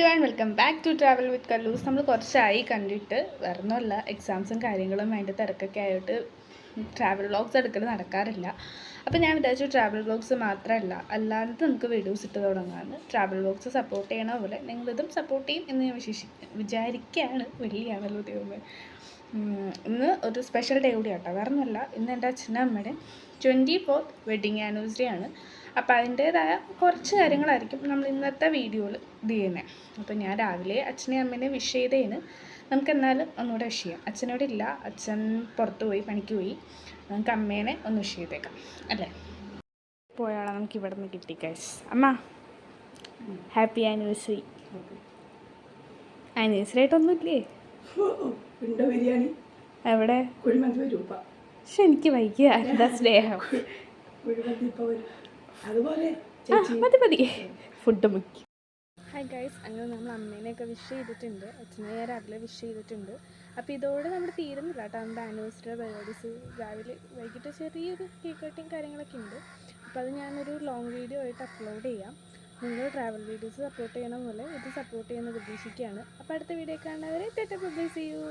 Everyone welcome back to travel with Kalloos. നമ്മൾ കുറച്ചായി കണ്ടിട്ട് വരണമല്ല, എക്സാംസും കാര്യങ്ങളും അതിൻ്റെ തിരക്കൊക്കെ ആയിട്ട് ട്രാവൽ വ്ളോഗ്സ് എടുക്കൽ നടക്കാറില്ല. അപ്പോൾ ഞാൻ വിചാരിച്ചു ട്രാവൽ വ്ളോഗ്സ് മാത്രമല്ല അല്ലാതെ നമുക്ക് വീഡിയോസ് ഇട്ട് തുടങ്ങാമെന്ന്. ട്രാവൽ വ്ളോഗ്സ് സപ്പോർട്ട് ചെയ്യണ പോലെ നിങ്ങളിതും സപ്പോർട്ട് ചെയ്യും എന്ന് ഞാൻ വിചാരിക്കുകയാണ്. വെള്ളിയാണല്ലോ ദൈവമേ. ഇന്ന് ഒരു സ്പെഷ്യൽ ഡേ കൂടി ആട്ടോ, വേറെ ഒന്നുമല്ല. ഇന്ന് എൻ്റെ അച്ഛനും അമ്മയുടെ 24th വെഡ്ഡിങ് ആനിവേഴ്സറി ആണ്. അപ്പോൾ അതിൻ്റേതായ കുറച്ച് കാര്യങ്ങളായിരിക്കും നമ്മൾ ഇന്നത്തെ വീഡിയോയിൽ ഇത് ചെയ്യുന്നത്. അപ്പോൾ ഞാൻ രാവിലെ അച്ഛനെയും അമ്മേനെയും വിഷ് ചെയ്തതിന് നമുക്ക് എന്നാലും ഒന്നുകൂടെ വിഷ് ചെയ്യാം. അച്ഛനോട് ഇല്ല, അച്ഛൻ പുറത്ത് പോയി പണിക്ക് പോയി. നമുക്ക് അമ്മേനെ ഒന്ന് വിഷ് ചെയ്തേക്കാം അല്ലേ. പോയാളെ നമുക്ക് ഇവിടെ നിന്ന് കിട്ടി ഗൈസ്. അമ്മ ഹാപ്പി ആനിവേഴ്സറി. ആനിവേഴ്സറി ആയിട്ടൊന്നുമില്ലേ? ബിരിയാണി എവിടെ? പക്ഷെ എനിക്ക് വൈകിയ എന്താ സ്നേഹം. മതി മതി, ഫുഡ് മുക്കി. ഹായ് ഗൈസ്, അങ്ങനെ നമ്മൾ അമ്മേനെയൊക്കെ വിഷ് ചെയ്തിട്ടുണ്ട്, അച്ഛനെ ഞാൻ രാവിലെ വിഷ് ചെയ്തിട്ടുണ്ട്. അപ്പോൾ ഇതോടെ നമ്മൾ തീരുന്നില്ല കേട്ടോ. നമ്മുടെ ആനിവേഴ്സറി പരിപാടീസ് രാവിലെ വൈകിട്ട് ചെറിയൊരു കേക്ക് കട്ടിങ് കാര്യങ്ങളൊക്കെ ഉണ്ട്. അപ്പോൾ അത് ഞാനൊരു ലോങ് വീഡിയോ ആയിട്ട് അപ്ലോഡ് ചെയ്യാം. നിങ്ങൾ ട്രാവൽ വീഡിയോസ് സപ്പോർട്ട് ചെയ്യണ പോലെ ഇത് സപ്പോർട്ട് ചെയ്യുന്ന പ്രതീക്ഷിക്കുകയാണ്. അപ്പോൾ അടുത്ത വീഡിയോ കാണുന്നവരെ ബൈ ബൈ, സീ യു.